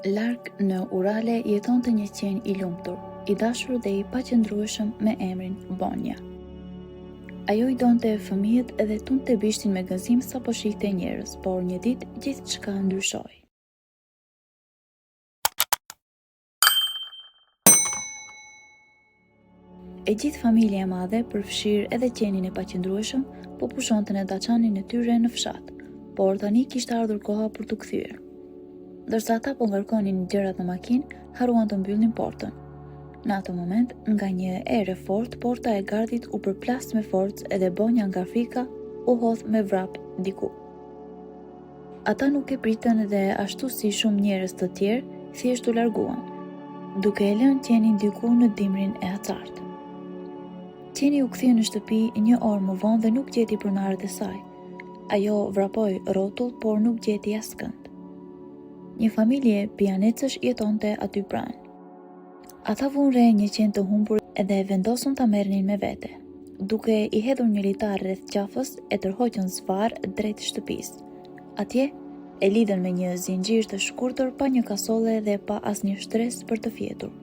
Larg në Urale jetonte një qen i lumtur, i dashur dhe i paqëndrueshëm me emrin Bonja. Ajo i donte fëmijët edhe tunte bishtin me gëzim sapo shihte njerëz, por një ditë gjithçka ndryshoi. E gjithë familja e madhe, përfshirë edhe qenin e paqëndrueshëm, po pushonte në daçanin e tyre në fshat, por tani kishte ardhur koha për t'u kthyer. Ndërsa ata po ngarkonin gjërat në makinë, haruan të mbyllnin portën. Në atë moment, nga një erë fort, porta e gardit u përplas me forcë edhe Bonja nga frika u hodh me vrap diku. Ata nuk e pritën dhe ashtu si shumë njerëz të tjerë, thjesht u larguan, duke e lënë qenin diku në dimrin e acartë. Qeni u kthye në shtëpi një orë më vonë dhe nuk gjeti pronarët e saj. Ajo vrapoi rrotull, por nuk gjeti askënd. Një familje pianecësh jetonte aty pranë. Ata vunë re një qen të humbur edhe vendosën ta merrnin me vete. Duke i hedhur një litar rreth qafës, e tërhoqën zvarr drejt shtëpisë. Atje e lidhen me një zinxhir të shkurtër pa një kasolle dhe pa asnjë shtresë për të fjetur.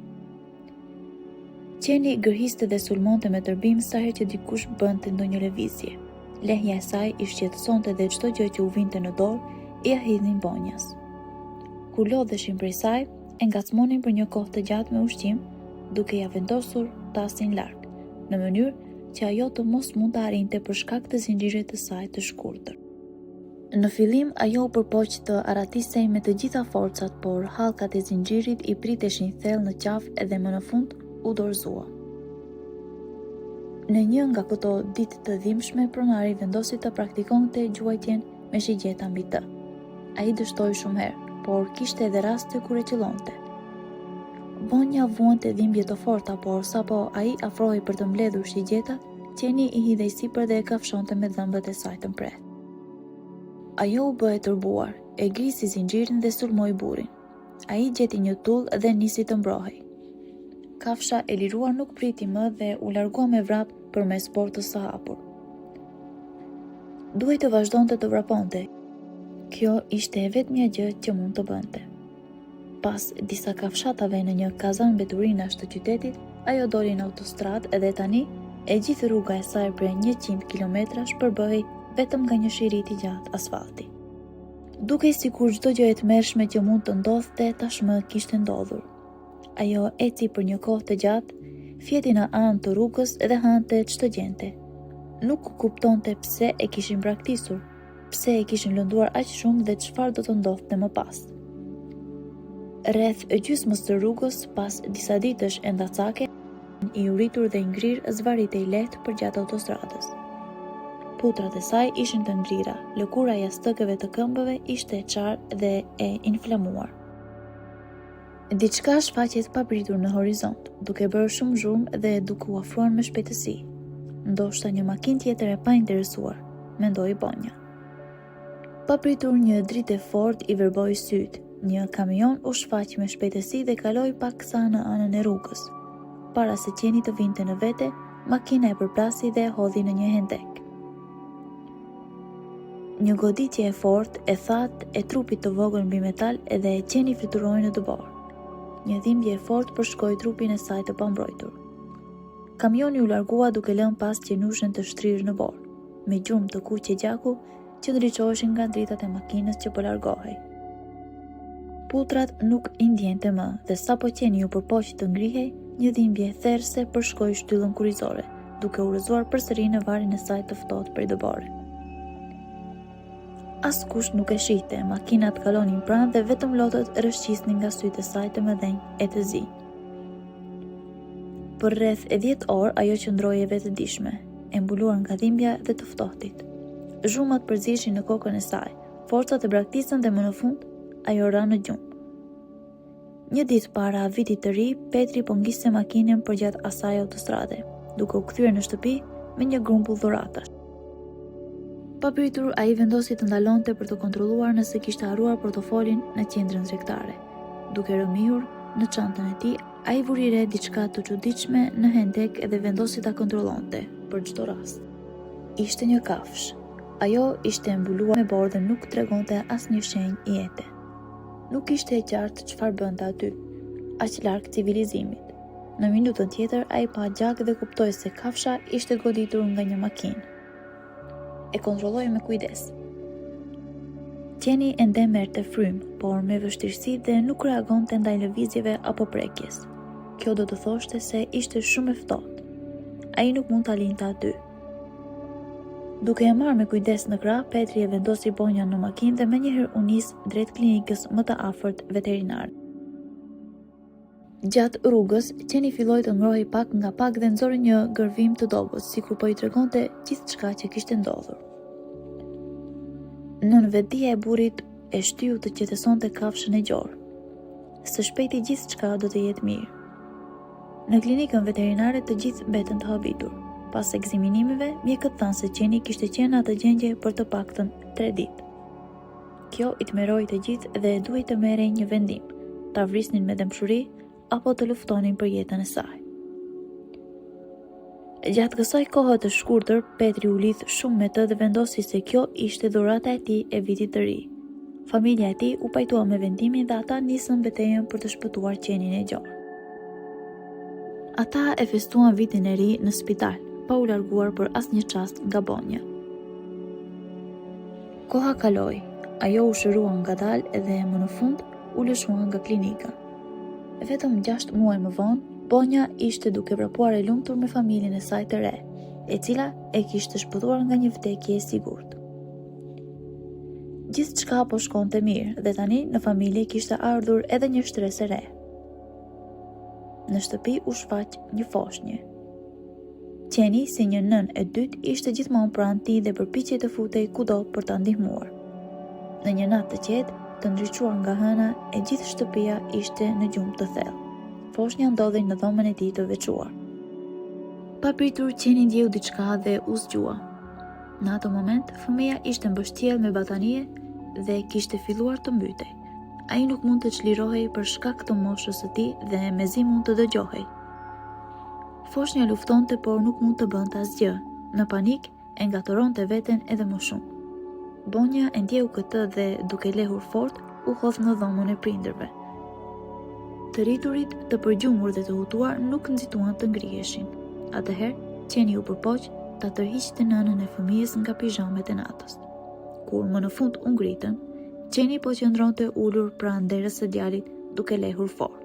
Qeni gërhiste dhe sulmonte me tërbim sa herë që dikush bënte ndonjë lëvizje. Lehja e saj i shqetësonte dhe çdo gjë që u vinte në dorë i ia hidhnin Bonjas. Kur lodheshin prej saj, e ngacmonin për një kohë të gjatë me ushqim, duke ja vendosur tasin larg, në mënyrë që ajo të mos mund të arrinte për shkak të zinxhirit të saj të shkurtër. Në fillim ajo u përpoq të aratisej me të gjitha forcat, por hallkat e zinxhirit i priteshin thellë në qafë edhe më në fund u dorëzua. Në një nga këto ditë të dhimbshme, pronari vendosi të praktikonte gjuajtjen me shigjeta mbi të. Ai dështoi shumë herë, por kishte edhe raste kur e qëllonte. Bonja vuante dhimbje të forta, por sapo ai afrohej për të mbledhur shigjetat, qeni i hidhej sipër dhe e kafshonte me dhëmbët e saj të mprehtë. Ajo u bë e turbuar, e grisi zinxhirin dhe sulmoi burrin. Ai gjeti një tull dhe nisi të mbrohej. Kafsha e liruar nuk priti më dhe u largua me vrap përmes portës së hapur. Duhej të vazhdonte të vraponte. Kjo ishte e vetmja gjë që mund të bënte. Pas disa kafshatave në një kazan mbeturinash të qytetit, ajo doli në autostradë edhe tani e gjithë rruga e saj prej 100 kilometrash përbëhej vetëm nga një shirit i gjatë asfalti. Dukej sikur çdo gjë e tmerrshme që mund të ndodhte tashmë kishte ndodhur. Ajo eci për një kohë të gjatë, fjeti në anë të rrugës dhe hante ç'të gjente. Nuk kuptonte pse e kishin braktisur, pse e kishin lënduar aq shumë dhe çfarë do të ndodhte më pas. Rreth gjysmës të rrugës, pas disa ditësh endacake, i uritur dhe i ngrirë zvaritej lehtë përgjatë autostradës. Putrat e saj ishin të ngrira, lëkura e jastëkëve të këmbëve ishte e qartë dhe e inflamuar. Diçka shfaqet papritur në horizont, duke bërë shumë zhurmë dhe duke u afruar me shpejtësi. Ndoshta një makinë tjetër e painteresuar, mendoi Bonja. Papritur një dritë e fortë i verboi syt. Një kamion u shfaq me shpejtësi dhe kaloi paksa në anën e rrugës. Para se qeni të vinte në vete, makina e përplasi dhe e hodhi në një hendek. Një goditje e fortë, e thatë, e trupit të vogël mbi metal edhe e qeni fluturoi në dëbor. Një dhimbje e fortë përshkoi trupin e saj të pambrojtur. Kamioni u largua duke lënë pas qenushën të shtrirë në borë, me gjumë të kuqe gjaku që ndriçoheshin nga dritat e makinës që po largohej. Putrat nuk i ndjente më dhe sapo qeni u përpoq të ngrihej, një dhimbje therrse përshkoi shtyllën kurrizore, duke u rrëzuar përsëri në varin e saj të ftohtë prej dëbore. Askush nuk e shihte, makinat kalonin pranë dhe vetëm lotët rrëshqisnin nga sytë e saj të mëdhenj e të zi. Për rreth 10 orë ajo qëndroi e vetëdijshme, e mbuluar nga dhimbja dhe të ftohtit. Zhumat përzishin në kokën e saj, forcat e braktisën dhe më në fund ajo ra në gjumë. Një ditë para vitit të ri, Petri po ngiste makinën përgjatë asaj autostrade, duke u kthyer në shtëpi me një grumbull dhuratash. Papritur, ai vendosi të ndalonte për të kontrolluar nëse kishte harruar portofolin në qendrën tregtare. Duke rëmihur në çantën e tij, ai vuri re diçka të çuditshme në hendek dhe vendosi ta kontrollonte për çdo rast. Ishte një kafshë. Ajo ishte mbuluar me borë dhe nuk tregonte asnjë shenjë jete. nuk ishte e qartë çfarë bënte aty, aq larg civilizimit. Në minutën tjetër ai pa gjak dhe kuptoi se kafsha ishte goditur nga një makinë. E kontrolloi me kujdes. Qeni ende merrte frymë, por me vështirësi dhe nuk reagonte ndaj lëvizjeve apo prekjes. Kjo do të thoshte se ishte shumë e ftohtë. Ai nuk mund ta linte aty. Duke e marrë me kujdes në krah, Petri e vendosi bonjën në makinë dhe menjëherë u nis drejt klinikës më të afërt veterinar. Gjatë rrugës, qeni filloi të ngrohej pak nga pak dhe nxori një gërvim të dobët, sikur po i tregonte gjithçka që kishte ndodhur. Nën vetdia e burrit e shtyu të qetësonte kafshën e gjorë. Së shpejti gjithçka do të jetë mirë. Në klinikën veterinare të gjithë mbetën të habitur. Pas ekzaminimeve, mjekët thanë se qeni kishte qenë në atë gjendje për të paktën 3 ditë. Kjo i tmerroi të gjithë dhe duhej të merrej një vendim, ta vrisnin me dëmshuri apo të luftonin për jetën e saj. Gjatë kësaj kohe të shkurtër, Petri u lidh shumë me të dhe vendosi se kjo ishte dhurata e tij e vitit të ri. Familja e tij u pajtua me vendimin dhe ata nisën betejën për të shpëtuar qenin e gjorë. Ata e festuan vitin e ri në spital, pa u larguar për asnjë çast nga bonja. Koha kaloi, ajo u shërua ngadalë dhe më në fund u lëshua nga klinika. Vetëm 6 muaj më vonë, bonja ishte duke vrapuar e lumtur me familjen e saj të re, e cila e kishte shpëtuar nga një vdekje e sigurt. Gjithçka po shkonte mirë dhe tani në familje kishte ardhur edhe një shtresë e re. Në shtëpi u shfaq një foshnjë. Qeni, si një nën e dytë, ishte gjithmonë pranë tij dhe përpiqej të futej kudo për ta ndihmuar. Në një natë të qetë, të ndriçuar nga hëna, e gjithë shtëpia ishte në gjumë të thellë. Foshnja ndodhej në dhomën e tij të veçuar. Pa pritur, qeni ndjeu diçka dhe u zgjua. Në atë moment, fëmia ishte mbështjell me batanie dhe kishte filluar të mbytej. Ai nuk mund të çlirohej për shkak të moshës së tij dhe mezi mund të dëgjohej. Foshnja luftonte, por nuk mund të bënte asgjë. Në panik, e ngatëronte veten edhe më shumë. Bonja e ndjeu këtë dhe duke lehur fort, u hodh në dhomën e prindërve. Të rriturit, të përgjumur dhe të hutuar nuk nxituan të ngriheshin. Atëherë, qeni u përpoq ta tërhiqte nënën e fëmijës nga pizhamet e natës. Kur më në fund u ngritën, qeni po qëndronte ulur pranë derës së djalit duke lehur fort.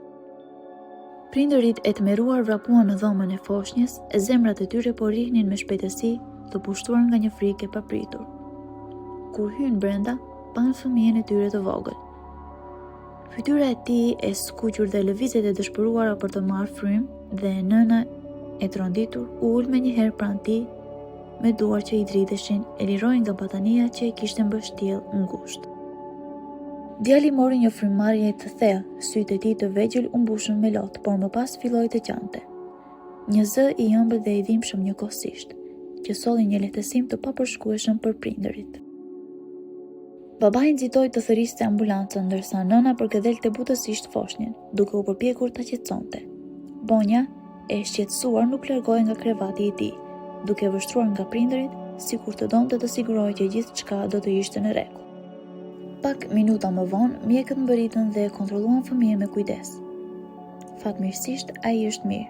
Prindërit e tmerruar vrapuan në dhomën e foshnjës, e zemrat e tyre po rrihnin me shpejtësi, të pushtuar nga një frikë e papritur. Kur hyn brenda, pan fëmijën e tyre të vogël. Fytyra e tij e skuqur dhe lëvizjet e dëshpëruara për të marrë frymë dhe nëna e tronditur u ul menjëherë pranë tij, me duar që i dridheshin, e liroi nga batania që e kishte mbështjell ngushtë. Djali mori një frymëmarrje të thellë, sytë e tij të vegjël u mbushën me lot, por më pas filloi të qante. Një zë i ëmbël dhe i dhimbshëm njëkohësisht, që solli një lehtësim të papërshkrueshëm për prindërit. Babai nxitoi të thëriste ambulancën, ndërsa nëna përkëdhelte butësisht foshnjën, duke u përpjekur ta qetësonte. Bonja, e shqetësuar, nuk largohej nga krevati i tij, duke vështruar nga prindërit, sikur të donte të sigurohej që gjithçka do të ishte në rregull. Pak minuta më vonë, mjekët mbërritën dhe kontrolluan fëmijën me kujdes. Fatmirësisht, ai është mirë,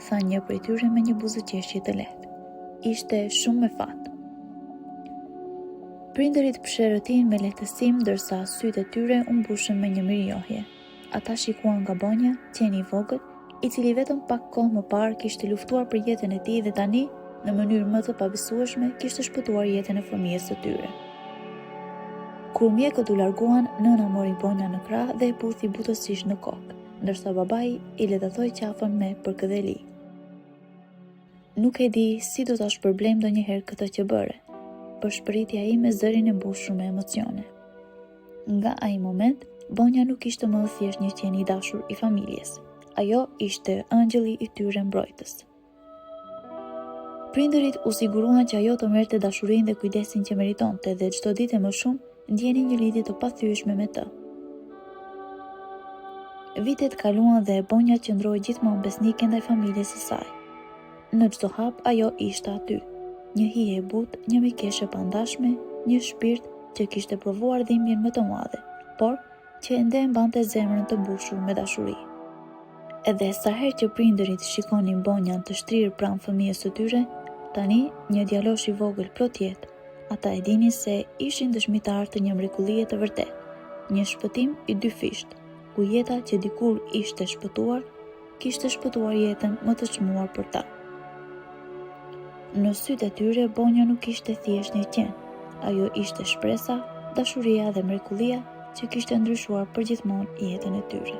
tha një prej tyre me një buzëqeshje të lehtë. Ishte shumë me fat. Prindërit pësherëtin me lehtësim, ndërsa sytë e tyre u mbushën me një mirënjohje. Ata shikuan nga bonja, qeni i vogël, i cili vetëm pak kohë më parë kishte luftuar për jetën e tij dhe tani, në mënyrë më të pabesueshme, kishte shpëtuar jetën e fëmijës së tyre. Kur mjekët u larguan, nëna mori bonja në krah dhe e puthi butësisht në kokë, ndërsa babai i lehtësoi qafën me përkëdheli. Nuk e di si do ta shpërblem ndonjëherë këtë që bëre, përshpëriti ai me zërin e mbushur me emocione. Nga ai moment, bonja nuk ishte më thjesht një qeni i dashur i familjes. Ajo ishte angjëlli i tyre mbrojtës. Prindërit u siguruan që ajo të merrte dashurinë dhe kujdesin që meritonte dhe çdo ditë më shumë ndjeni një lidhje të pathyeshme me të. Vitet kaluan dhe bonja qëndroi gjithmonë besnike ndaj familjes së saj. Në çdo hap ajo ishte aty. Një hije e butë, një mikeshe pandashme, një shpirt që kishte provuar dhimbjen më të madhe, por që ende mbante zemrën të mbushur me dashuri. Edhe sa herë që prindërit shikonin bonjan të shtrirë pranë fëmijës së tyre, tani një djalosh i vogël plot jetë, ata e dinin se ishin dëshmitar të një mrekullie të vërtetë, një shpëtim i dy fisht, ku jeta që dikur ishte shpëtuar, kishte shpëtuar jetën më të çmuar për ta. Në sytë e tyre bonja nuk ishte thjesht një qen, ajo ishte shpresa, dashuria dhe mrekullia që kishte ndryshuar përgjithmonë jetën e tyre.